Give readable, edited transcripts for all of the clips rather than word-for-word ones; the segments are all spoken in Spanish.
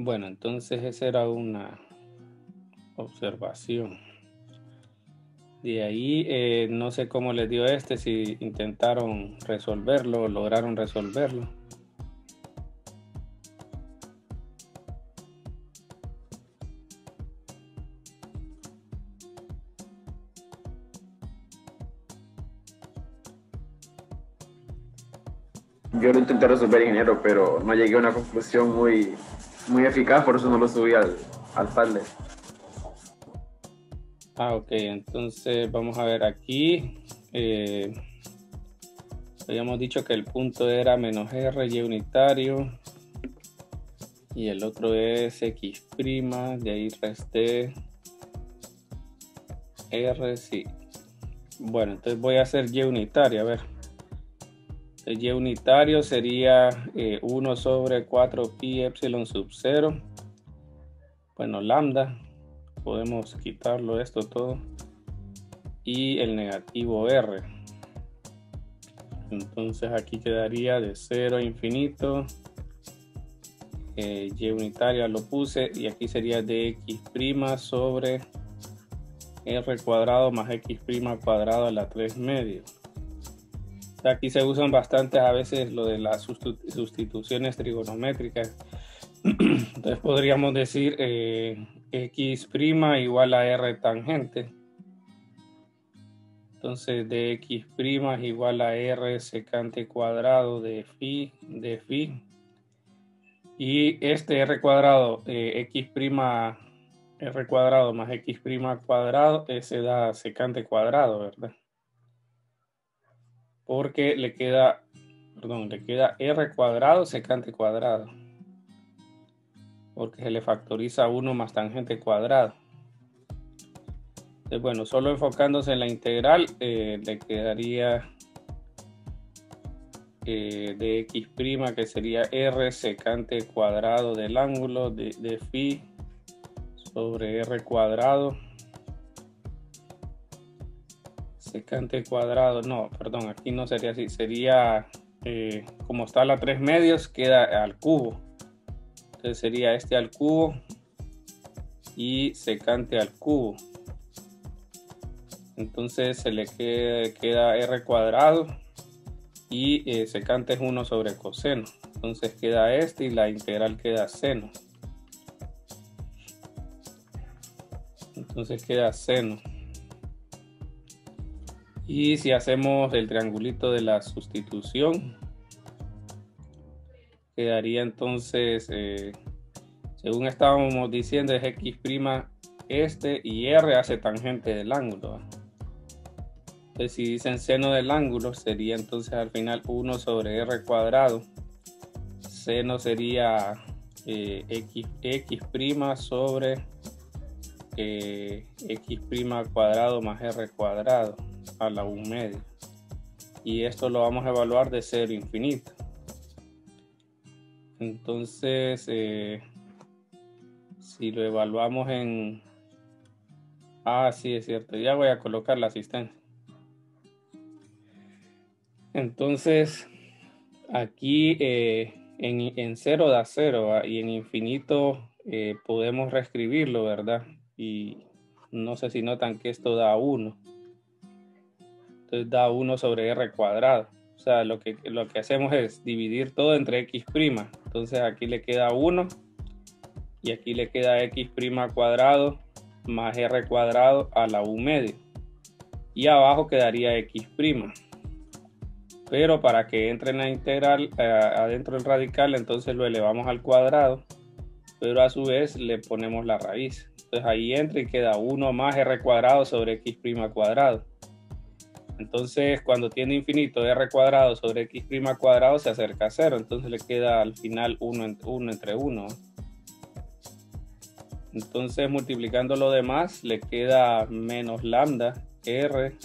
Bueno, entonces esa era una observación. De ahí, no sé cómo les dio si intentaron resolverlo o lograron resolverlo. Yo lo intenté resolver, ingeniero, pero no llegué a una conclusión muy eficaz, por eso no lo subí al Padlet. Ok, entonces vamos a ver aquí. Habíamos dicho que el punto era menos R, Y unitario. Y el otro es X', de ahí resté R, sí. Bueno, entonces voy a hacer Y unitario, a ver. El Y unitario sería 1 sobre 4 pi epsilon sub 0. Bueno, lambda. Podemos quitarlo esto todo. Y el negativo R. Entonces aquí quedaría de 0 a infinito. Y unitaria lo puse. Y aquí sería de X' sobre R cuadrado más X' cuadrado a la 3 medio. Aquí se usan bastante a veces lo de las sustituciones trigonométricas. Entonces podríamos decir X' igual a R tangente. Entonces de X' es igual a R secante cuadrado de phi. Y este R cuadrado, X' R cuadrado más X' cuadrado, ese da secante cuadrado, ¿verdad? Porque le queda R cuadrado secante cuadrado. Porque se le factoriza 1 más tangente cuadrado. Entonces, bueno, solo enfocándose en la integral, le quedaría de X', que sería R secante cuadrado del ángulo de phi sobre R cuadrado. Secante cuadrado, no, perdón, aquí no sería así, sería como está la 3 medios, queda al cubo. Entonces sería este al cubo y secante al cubo. Entonces se le queda R cuadrado y secante es 1 sobre coseno. Entonces queda este y la integral queda seno. Entonces queda seno. Y si hacemos el triangulito de la sustitución, quedaría entonces, según estábamos diciendo, es X' este y R hace tangente del ángulo. Entonces si dicen seno del ángulo, sería entonces al final 1 sobre R cuadrado. Seno sería X' sobre X' cuadrado más R cuadrado a la 1 medio. Y esto lo vamos a evaluar de 0 a infinito. Entonces, si lo evaluamos en... sí, es cierto. Ya voy a colocar la asistencia. Entonces, aquí en 0 da 0 y en infinito podemos reescribirlo, ¿verdad? Y no sé si notan que esto da 1. Entonces da 1 sobre R cuadrado. O sea, lo que hacemos es dividir todo entre X'. Entonces aquí le queda 1 y aquí le queda X' cuadrado más R cuadrado a la 1 medio. Y abajo quedaría X'. Pero para que entre en la integral adentro del radical, entonces lo elevamos al cuadrado, pero a su vez le ponemos la raíz. Entonces ahí entra y queda 1 más R cuadrado sobre X' cuadrado. Entonces cuando tiene infinito R cuadrado sobre X' cuadrado se acerca a 0, entonces le queda al final 1 entre 1. Entonces multiplicando lo demás le queda menos lambda R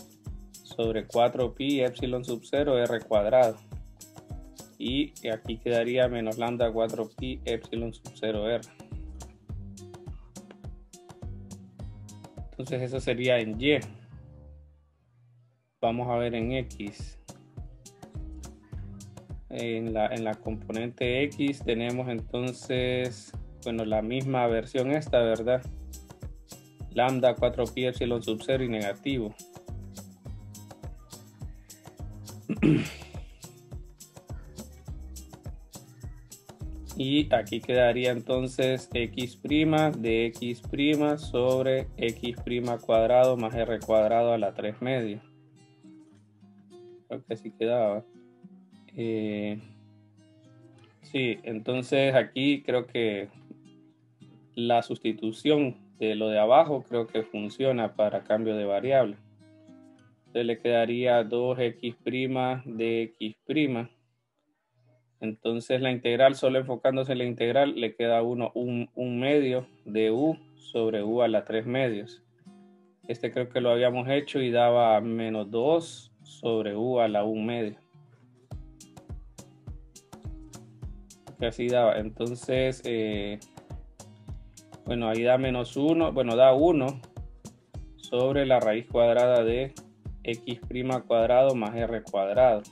sobre 4 pi epsilon sub 0 R cuadrado. Y aquí quedaría menos lambda 4 pi epsilon sub 0 R. Entonces eso sería en Y. Vamos a ver en X. En la componente X tenemos entonces bueno, la misma versión esta, ¿verdad? Lambda 4 pi epsilon sub 0 y negativo. Y aquí quedaría entonces x' de x' sobre x' cuadrado más r cuadrado a la 3 media. Creo que así quedaba. Sí, entonces aquí creo que la sustitución de lo de abajo creo que funciona para cambio de variable. Entonces le quedaría 2x' de x'. Entonces la integral, solo enfocándose en la integral, le queda un medio de u sobre u a la 3 medios. Este creo que lo habíamos hecho y daba menos 2 sobre u a la 1 medio. Que así daba. Entonces, bueno, ahí da menos 1, bueno, da 1 sobre la raíz cuadrada de x' cuadrado más r cuadrado.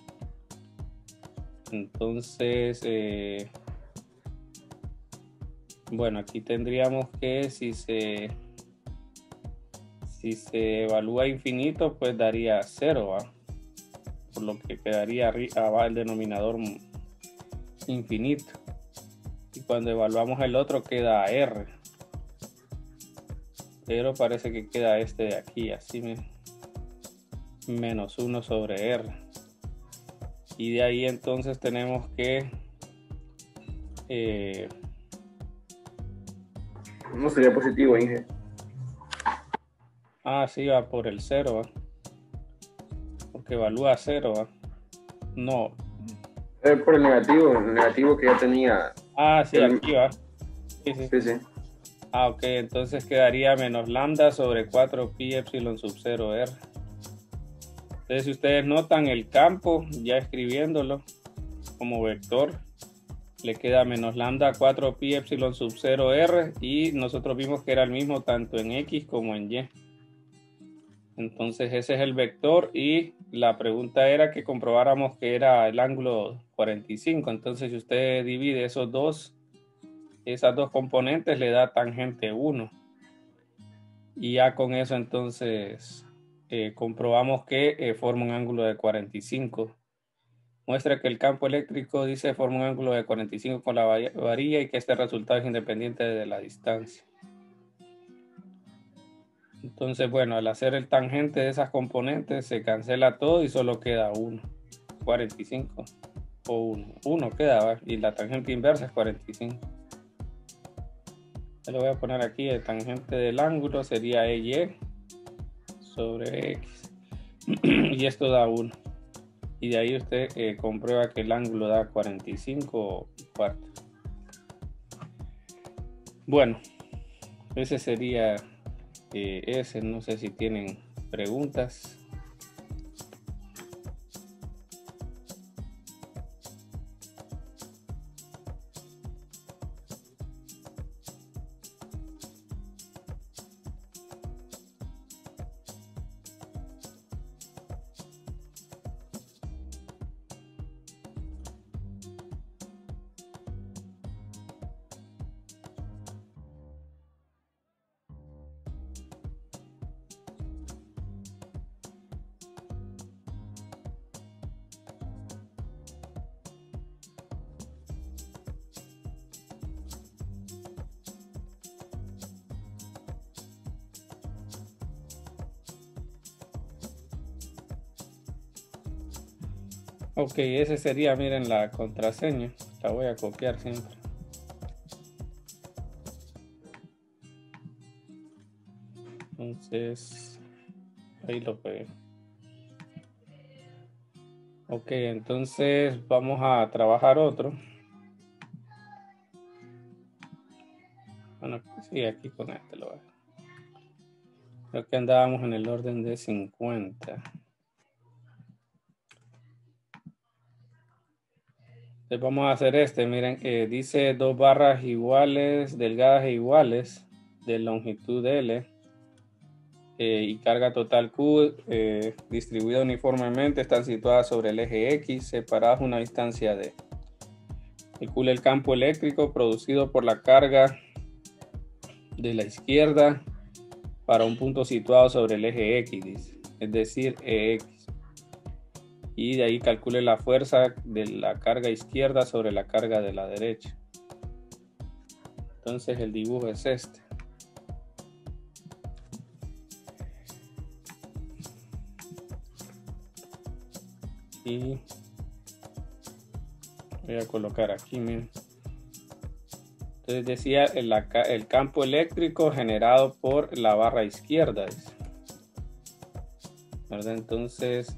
Entonces, bueno, aquí tendríamos que si se evalúa infinito, pues daría 0, ¿va? Por lo que quedaría abajo el denominador infinito. Y cuando evaluamos el otro queda r. Pero parece que queda este de aquí, así menos 1 sobre r. Y de ahí entonces tenemos que No sería positivo, Inge. Sí, va por el 0, ¿va? Porque evalúa 0, ¿va? No. Por el negativo que ya tenía. Sí, aquí va. Sí. Ok, entonces quedaría menos lambda sobre 4 pi epsilon sub 0 r. Entonces, si ustedes notan el campo, ya escribiéndolo como vector, le queda menos lambda 4 pi epsilon sub 0 r, y nosotros vimos que era el mismo tanto en x como en y. Entonces ese es el vector y la pregunta era que comprobáramos que era el ángulo 45. Entonces si usted divide esas dos componentes, le da tangente 1. Y ya con eso entonces comprobamos que forma un ángulo de 45. Muestra que el campo eléctrico dice forma un ángulo de 45 con la varilla y que este resultado es independiente de la distancia. Entonces, bueno, al hacer el tangente de esas componentes se cancela todo y solo queda 1, 45 o 1. 1 queda, y la tangente inversa es 45. Yo lo voy a poner aquí, el tangente del ángulo sería EY sobre X. Y esto da 1. Y de ahí usted comprueba que el ángulo da 45 cuartos. Bueno, ese sería ese. No sé si tienen preguntas. Ok, ese sería, miren, la contraseña. La voy a copiar siempre. Entonces, ahí lo pegué. Ok, entonces vamos a trabajar otro. Bueno, sí, aquí con este lo voy a hacer. Creo que andábamos en el orden de 50. Entonces vamos a hacer miren, dice 2 barras iguales, delgadas e iguales, de longitud L y carga total Q, distribuida uniformemente, están situadas sobre el eje X, separadas una distancia D. Calcule el campo eléctrico producido por la carga de la izquierda para un punto situado sobre el eje X, dice, es decir, EX. Y de ahí calcule la fuerza de la carga izquierda sobre la carga de la derecha. Entonces el dibujo es este. Y voy a colocar aquí, miren. Entonces decía el campo eléctrico generado por la barra izquierda, ¿verdad? Entonces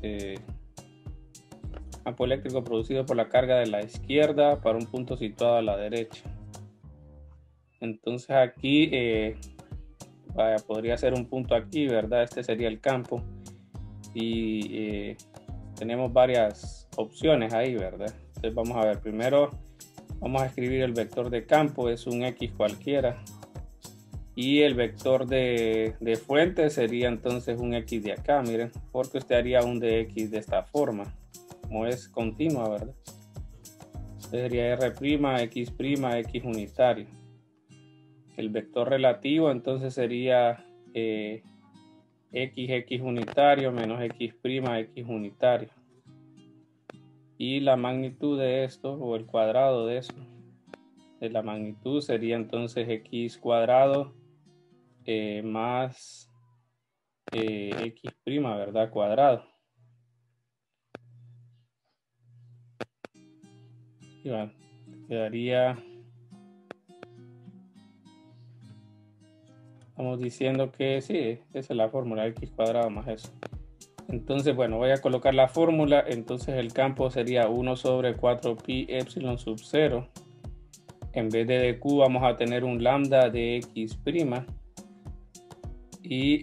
campo eléctrico producido por la carga de la izquierda para un punto situado a la derecha. Entonces aquí podría ser un punto aquí, ¿verdad? Este sería el campo y tenemos varias opciones ahí, ¿verdad? Entonces vamos a ver, primero vamos a escribir el vector de campo, es un X cualquiera, y el vector de fuente sería entonces un X de acá, miren, porque usted haría un de X de esta forma, como es continua, ¿verdad? Entonces sería R', X', X unitario. El vector relativo entonces sería X unitario menos X', X unitario. Y la magnitud de esto, o el cuadrado de eso, de la magnitud sería entonces X cuadrado más X', ¿verdad? Cuadrado. Y bueno, quedaría, estamos diciendo que sí, esa es la fórmula, X cuadrado más eso. Entonces, bueno, voy a colocar la fórmula. Entonces el campo sería 1 sobre 4 pi epsilon sub 0. En vez de dq vamos a tener un lambda de X'. Y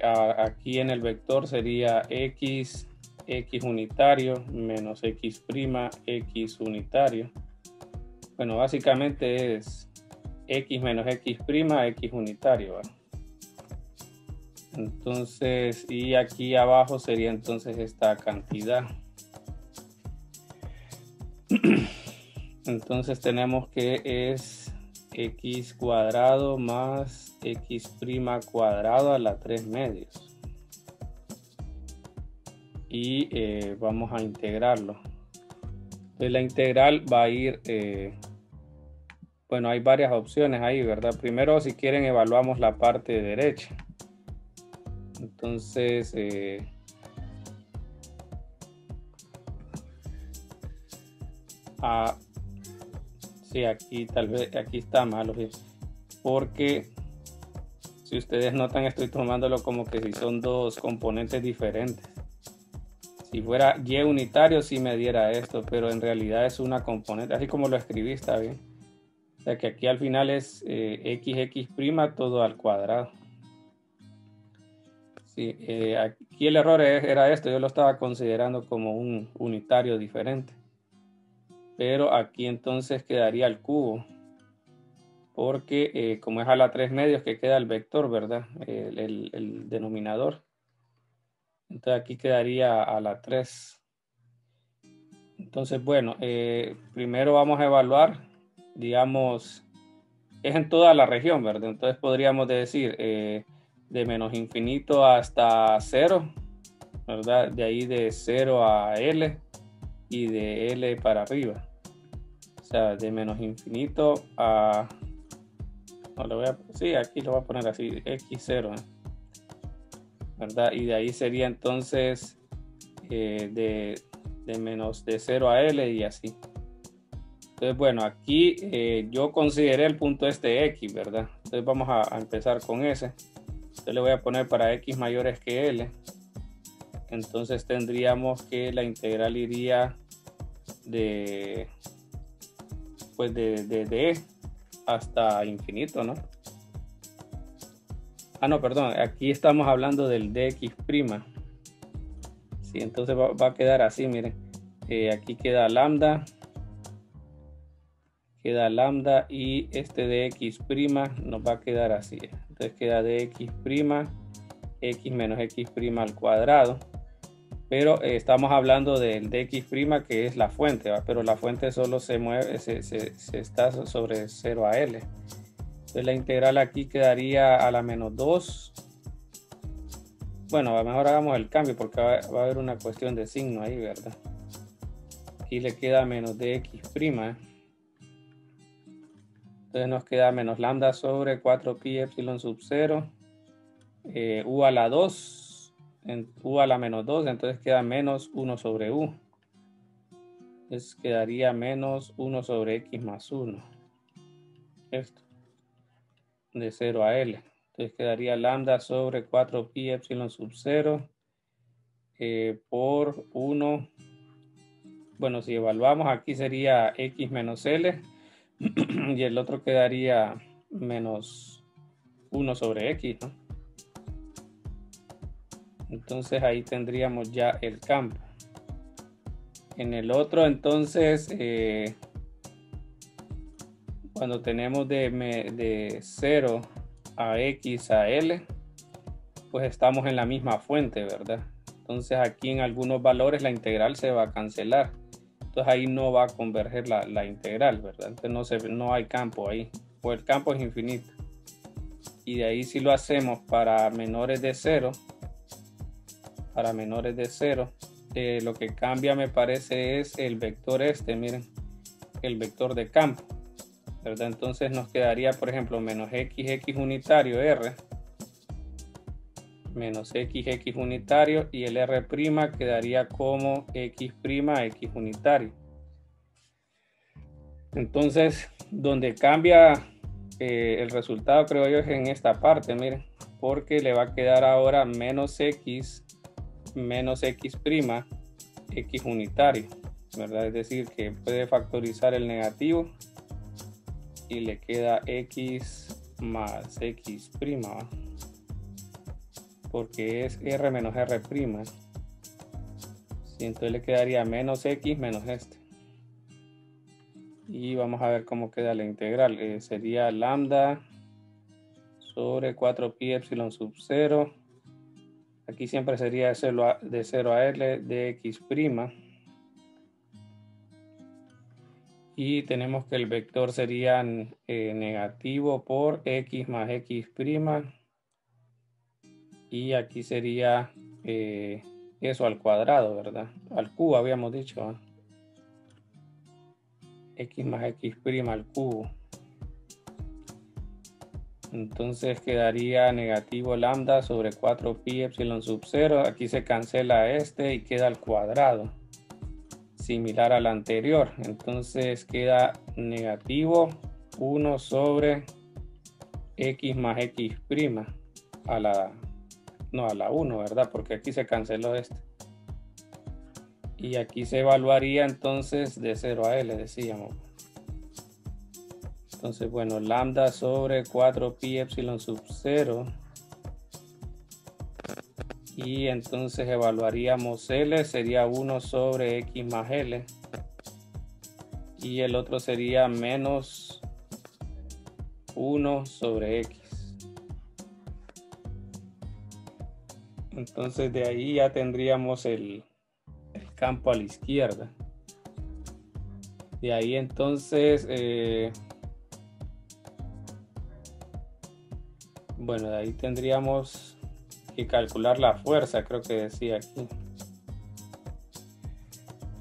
aquí en el vector sería X unitario menos X', X unitario. Bueno, básicamente es X menos X', X unitario, ¿vale? Entonces, y aquí abajo sería entonces esta cantidad. Entonces tenemos que es X cuadrado más X' cuadrado a la 3 medios. Y vamos a integrarlo. Entonces la integral va a ir, bueno, hay varias opciones ahí, ¿verdad? Primero, si quieren, evaluamos la parte derecha. Entonces, sí, aquí tal vez, aquí está malo, porque si ustedes notan, estoy tomándolo como que si son dos componentes diferentes. Si fuera Y unitario, sí me diera esto, pero en realidad es una componente, así como lo escribí, está bien. O sea que aquí al final es X' todo al cuadrado. Sí, aquí el error era esto, yo lo estaba considerando como un unitario diferente. Pero aquí entonces quedaría el cubo, porque como es a la 3 medios que queda el vector, ¿verdad? El denominador. Entonces aquí quedaría a la 3. Entonces, bueno, primero vamos a evaluar, digamos, es en toda la región, ¿verdad? Entonces podríamos decir de menos infinito hasta 0, ¿verdad? De ahí de 0 a L y de L para arriba. O sea, de menos infinito a... No, lo voy a, sí, aquí lo voy a poner así, X0, ¿verdad? Y de ahí sería entonces de menos de 0 a L y así. Entonces, bueno, aquí yo consideré el punto este X, ¿verdad? Entonces vamos a empezar con ese. Entonces le voy a poner para X mayores que L. Entonces tendríamos que la integral iría de E hasta infinito, ¿no? Ah, no, perdón, aquí estamos hablando del dx'. Sí, entonces va a quedar así, miren. Aquí queda lambda y este dx' nos va a quedar así. Entonces queda dx', x menos x' al cuadrado. pero estamos hablando del dx', que es la fuente, ¿va? Pero la fuente solo se mueve, se está sobre 0 a L. Entonces la integral aquí quedaría a la menos 2. Bueno, a lo mejor hagamos el cambio porque va a haber una cuestión de signo ahí, ¿verdad? Aquí le queda menos dx'. Entonces nos queda menos lambda sobre 4pi epsilon sub 0. U a la 2. U a la menos 2. Entonces queda menos 1 sobre u. Entonces quedaría menos 1 sobre x más 1. Esto. De 0 a L. Entonces quedaría lambda sobre 4pi epsilon sub 0 por 1. Bueno, si evaluamos aquí sería x menos L y el otro quedaría menos 1 sobre x, ¿no? Entonces ahí tendríamos ya el campo. En el otro, entonces, cuando tenemos de 0 a x a L, pues estamos en la misma fuente, ¿verdad? Entonces aquí en algunos valores la integral se va a cancelar. Entonces ahí no va a converger la integral, ¿verdad? Entonces no hay campo ahí, o el campo es infinito. Y de ahí si lo hacemos para menores de 0, lo que cambia me parece es el vector miren, el vector de campo, ¿verdad? Entonces nos quedaría, por ejemplo, menos x unitario r, menos x unitario, y el r' quedaría como x' unitario. Entonces, donde cambia el resultado, creo yo, es en esta parte, miren, porque le va a quedar ahora menos x unitario, ¿verdad? Es decir, que puede factorizar el negativo y le queda x más x', ¿va? Porque es r menos r'. Sí, entonces le quedaría menos x menos este. Y vamos a ver cómo queda la integral. Sería lambda sobre 4pi epsilon sub 0. Aquí siempre sería de 0 a L de x'. Y tenemos que el vector sería negativo por x más x'. Y aquí sería eso al cuadrado, ¿verdad? Al cubo habíamos dicho, ¿eh? X más x' al cubo. Entonces quedaría negativo lambda sobre 4pi epsilon sub 0. Aquí se cancela este y queda al cuadrado, similar al anterior. Entonces queda negativo 1 sobre x más x' a la 1, ¿verdad? Porque aquí se canceló este. Y aquí se evaluaría entonces de 0 a L, decíamos. Entonces, bueno, lambda sobre 4pi epsilon sub 0. Y entonces evaluaríamos L, sería 1 sobre x más L. Y el otro sería menos 1 sobre x. Entonces de ahí ya tendríamos el campo a la izquierda. De ahí entonces, bueno, de ahí tendríamos que calcular la fuerza, creo que decía aquí.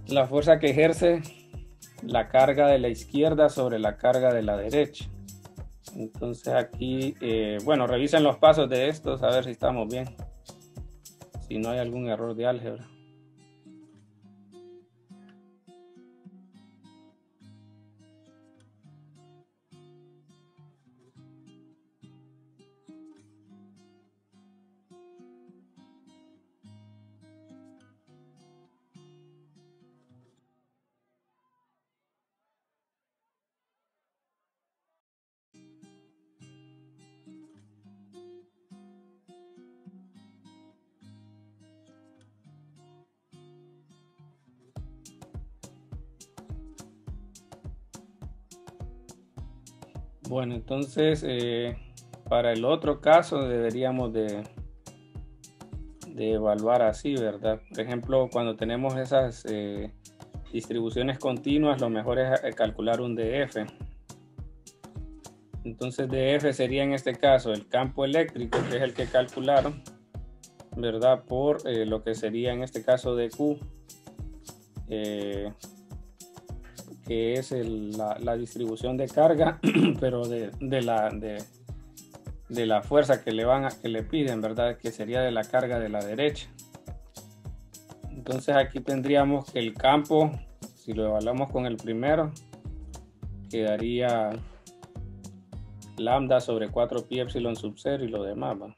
La fuerza que ejerce la carga de la izquierda sobre la carga de la derecha. Entonces aquí, bueno, revisen los pasos de estos a ver si estamos bien. Si no hay algún error de álgebra. Bueno, entonces para el otro caso deberíamos de evaluar así, ¿verdad? Por ejemplo, cuando tenemos esas distribuciones continuas, lo mejor es calcular un DF. Entonces DF sería en este caso el campo eléctrico, que es el que calcularon, ¿verdad? Por lo que sería en este caso DQ, que es la distribución de carga, pero de la fuerza que le piden, ¿verdad? Que sería de la carga de la derecha. Entonces aquí tendríamos que el campo, si lo evaluamos con el primero, quedaría lambda sobre 4 pi epsilon sub 0 y lo demás, ¿va?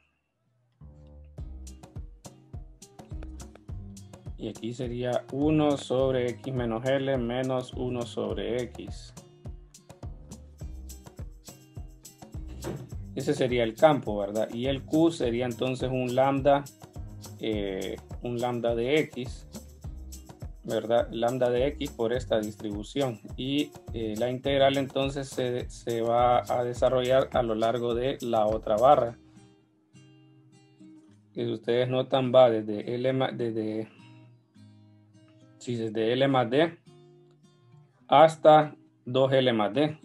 Y aquí sería 1 sobre x menos L menos 1 sobre x. Ese sería el campo, ¿verdad? Y el Q sería entonces un lambda de x, ¿verdad? Lambda de x por esta distribución. Y la integral entonces se va a desarrollar a lo largo de la otra barra. Que si ustedes notan va desde L más D hasta 2L más D.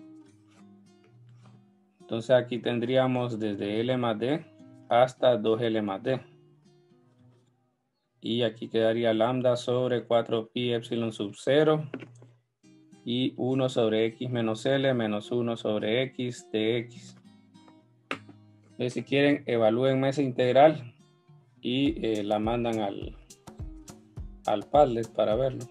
Entonces aquí tendríamos desde L más D hasta 2L más D. Y aquí quedaría lambda sobre 4 pi epsilon sub 0 y 1 sobre x menos L menos 1 sobre x de x. Entonces, si quieren, evalúenme esa integral y la mandan al Padlet para verlo.